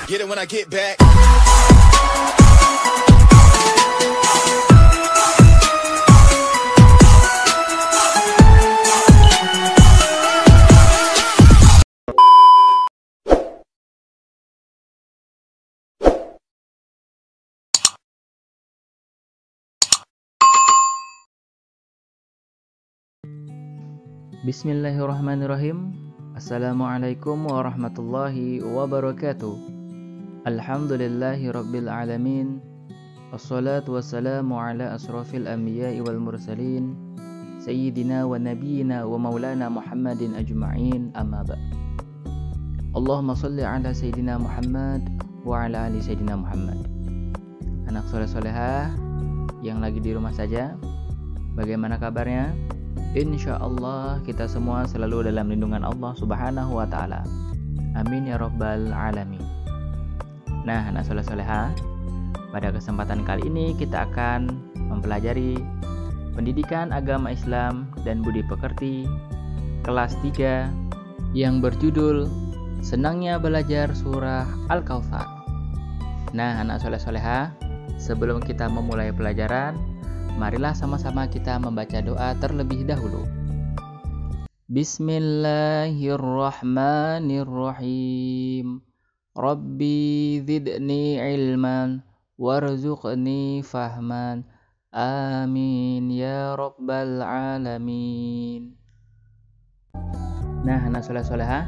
Get it when I get back. Bismillahirrahmanirrahim. Assalamualaikum warahmatullahi wabarakatuh. Alhamdulillahi rabbil alamin. Assalatu wassalamu ala asrafil anbiya'i wal mursalin Sayyidina wa nabiyina wa maulana Muhammadin ajma'in, amma ba'd. Allahumma salli ala Sayyidina Muhammad wa ala ali Sayyidina Muhammad. Anak soleh-solehah yang lagi di rumah saja, bagaimana kabarnya? Insya Allah kita semua selalu dalam lindungan Allah Subhanahu wa Ta'ala. Amin ya Rabbal Alamin. Nah, anak soleh-soleha, pada kesempatan kali ini kita akan mempelajari pendidikan agama Islam dan budi pekerti kelas 3 yang berjudul Senangnya Belajar Surah Al-Kautsar. Nah, anak soleh-soleha, sebelum kita memulai pelajaran, marilah sama-sama kita membaca doa terlebih dahulu. Bismillahirrahmanirrahim. Rabbi zidni ilman warzuqni fahman. Amin ya rabbal alamin. Nah, anak soleh-soleha,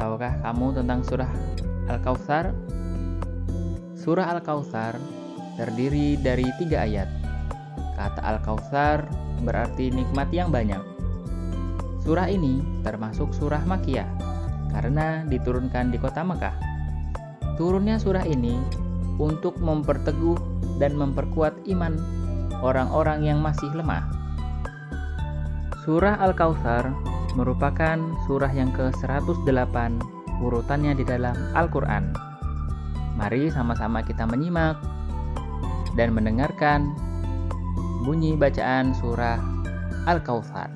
tahukah kamu tentang surah Al-Kautsar? Surah Al-Kautsar terdiri dari 3 ayat. Kata Al-Kautsar berarti nikmat yang banyak. Surah ini termasuk surah Makkiyah karena diturunkan di kota Mekah. Turunnya surah ini untuk memperteguh dan memperkuat iman orang-orang yang masih lemah. Surah Al-Kautsar merupakan surah yang ke-108 urutannya di dalam Al-Quran. Mari sama-sama kita menyimak dan mendengarkan bunyi bacaan surah Al-Kautsar.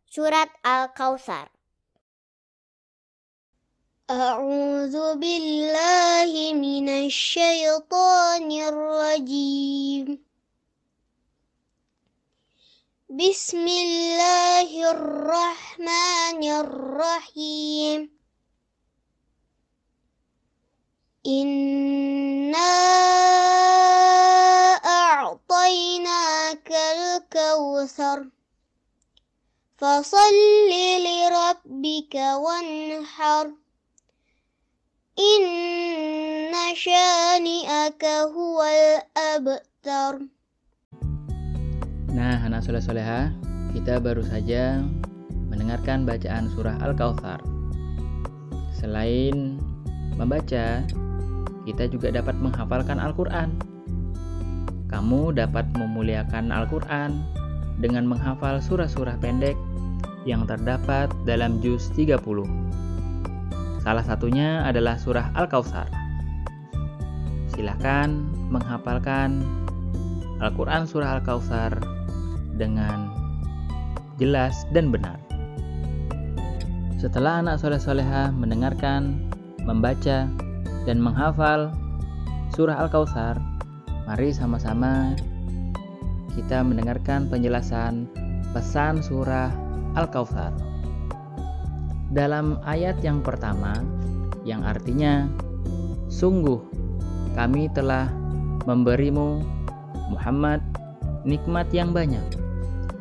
Surat Al-Kautsar. A'udzu billahi minasy syaithanir rajim. Bismillahirrahmanirrahim. Inna a'tainakal kautsar fasalli lirabbika wanhar inna syani'aka huwal abtar. Nah, anak soleh-soleha, kita baru saja mendengarkan bacaan surah Al-Kautsar. Selain membaca, kita juga dapat menghafalkan Al-Quran. Kamu dapat memuliakan Al-Quran dengan menghafal surah-surah pendek yang terdapat dalam juz 30. Salah satunya adalah surah Al-Kautsar. Silakan menghafalkan Al-Quran surah Al-Kautsar dengan jelas dan benar. Setelah anak soleh-soleha mendengarkan, membaca, dan menghafal surah Al-Kautsar, mari sama-sama kita mendengarkan penjelasan pesan surah Al-Kautsar. Dalam ayat yang pertama, yang artinya, sungguh kami telah memberimu, Muhammad, nikmat yang banyak.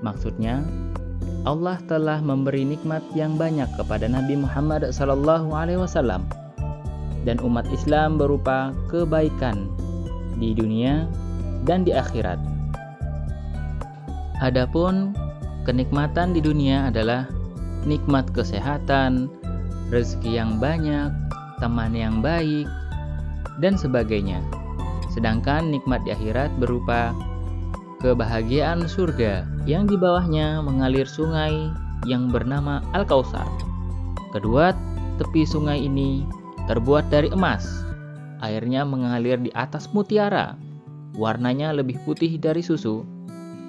Maksudnya, Allah telah memberi nikmat yang banyak kepada Nabi Muhammad SAW dan umat Islam berupa kebaikan di dunia dan di akhirat. Adapun kenikmatan di dunia adalah nikmat kesehatan, rezeki yang banyak, teman yang baik, dan sebagainya. Sedangkan nikmat di akhirat berupa kebahagiaan surga yang di bawahnya mengalir sungai yang bernama Al-Kautsar. Kedua tepi sungai ini terbuat dari emas. Airnya mengalir di atas mutiara. Warnanya lebih putih dari susu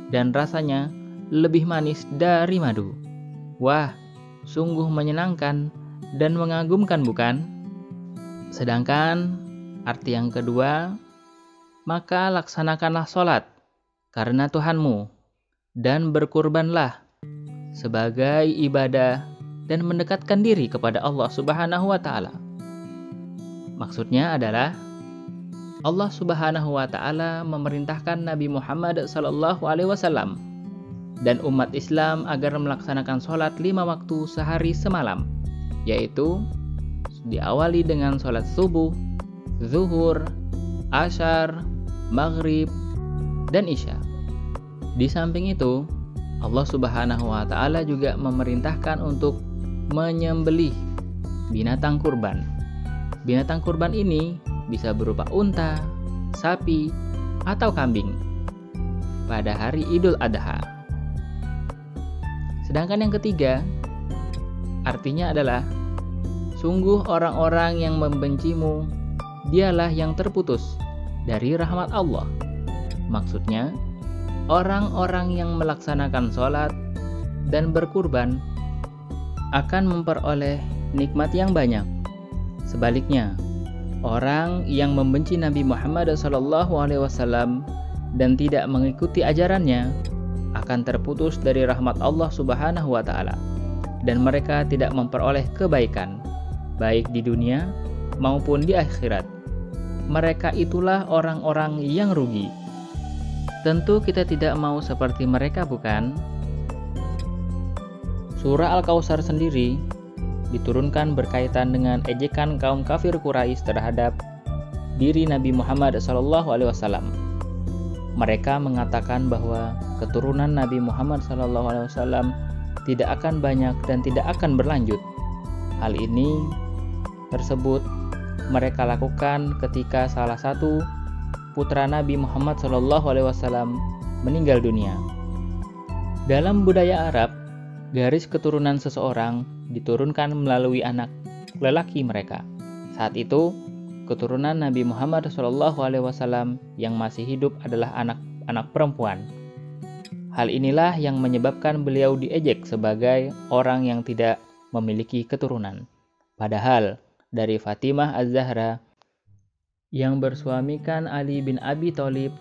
dan rasanya lebih manis dari madu. Wah, sungguh menyenangkan dan mengagumkan, bukan? Sedangkan arti yang kedua, maka laksanakanlah sholat karena Tuhanmu dan berkurbanlah sebagai ibadah dan mendekatkan diri kepada Allah Subhanahu wa Ta'ala. Maksudnya adalah Allah Subhanahu wa Ta'ala memerintahkan Nabi Muhammad SAW dan umat Islam agar melaksanakan sholat 5 waktu sehari semalam, yaitu diawali dengan sholat subuh, zuhur, asyar, maghrib, dan isya. Di samping itu, Allah Subhanahu wa Ta'ala juga memerintahkan untuk menyembelih binatang kurban. Binatang kurban ini bisa berupa unta, sapi, atau kambing pada hari Idul Adha. Sedangkan yang ketiga, artinya adalah sungguh orang-orang yang membencimu, dialah yang terputus dari rahmat Allah. Maksudnya, orang-orang yang melaksanakan sholat dan berkurban akan memperoleh nikmat yang banyak. Sebaliknya, orang yang membenci Nabi Muhammad SAW dan tidak mengikuti ajarannya akan terputus dari rahmat Allah Subhanahu wa Ta'ala, dan mereka tidak memperoleh kebaikan baik di dunia maupun di akhirat. Mereka itulah orang-orang yang rugi. Tentu kita tidak mau seperti mereka, bukan? Surah Al-Kautsar sendiri diturunkan berkaitan dengan ejekan kaum kafir Quraisy terhadap diri Nabi Muhammad SAW. Mereka mengatakan bahwa keturunan Nabi Muhammad SAW tidak akan banyak dan tidak akan berlanjut. Hal ini tersebut mereka lakukan ketika salah satu putra Nabi Muhammad SAW meninggal dunia. Dalam budaya Arab, garis keturunan seseorang diturunkan melalui anak lelaki mereka. Saat itu, keturunan Nabi Muhammad SAW yang masih hidup adalah anak perempuan. Hal inilah yang menyebabkan beliau diejek sebagai orang yang tidak memiliki keturunan. Padahal dari Fatimah Az-Zahra yang bersuamikan Ali bin Abi Thalib,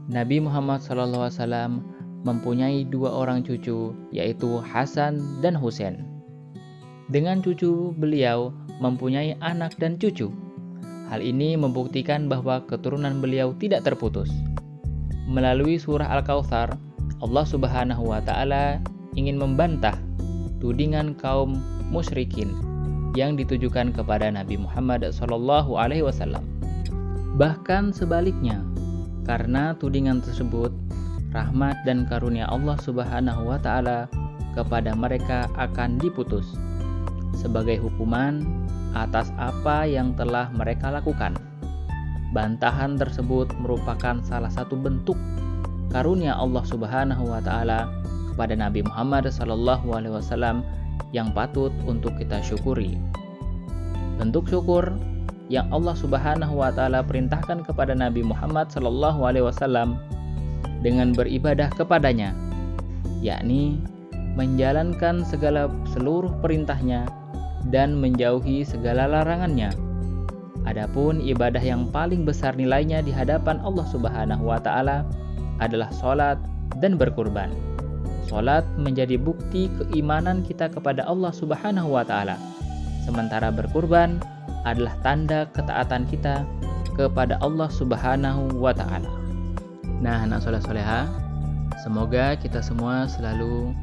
Nabi Muhammad SAW mempunyai 2 orang cucu, yaitu Hasan dan Husain. Dengan cucu beliau mempunyai anak dan cucu. Hal ini membuktikan bahwa keturunan beliau tidak terputus. Melalui surah Al-Kautsar, Allah Subhanahu wa Ta'ala ingin membantah tudingan kaum musyrikin yang ditujukan kepada Nabi Muhammad SAW. Bahkan sebaliknya, karena tudingan tersebut, rahmat dan karunia Allah Subhanahu wa Ta'ala kepada mereka akan diputus sebagai hukuman atas apa yang telah mereka lakukan. Bantahan tersebut merupakan salah satu bentuk karunia Allah Subhanahu wa Ta'ala kepada Nabi Muhammad SAW yang patut untuk kita syukuri. Bentuk syukur yang Allah Subhanahu wa Ta'ala perintahkan kepada Nabi Muhammad SAW dengan beribadah kepadanya, yakni menjalankan seluruh perintahnya dan menjauhi segala larangannya. Adapun ibadah yang paling besar nilainya di hadapan Allah Subhanahu wa Ta'ala adalah sholat dan berkurban. Sholat menjadi bukti keimanan kita kepada Allah Subhanahu wa Ta'ala, sementara berkurban adalah tanda ketaatan kita kepada Allah Subhanahu wa Ta'ala. Nah, anak soleh-soleha, semoga kita semua selalu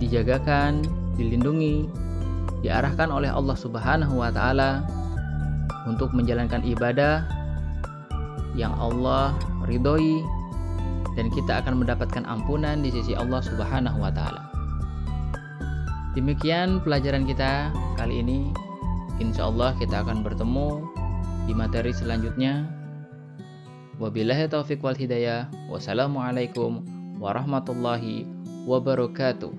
dijagakan, dilindungi, diarahkan oleh Allah Subhanahu wa Ta'ala untuk menjalankan ibadah yang Allah ridhoi, dan kita akan mendapatkan ampunan di sisi Allah Subhanahu wa Ta'ala. Demikian pelajaran kita kali ini. Insya Allah kita akan bertemu di materi selanjutnya. Wabillahi taufiq wal hidayah. Wassalamualaikum warahmatullahi wabarakatuh.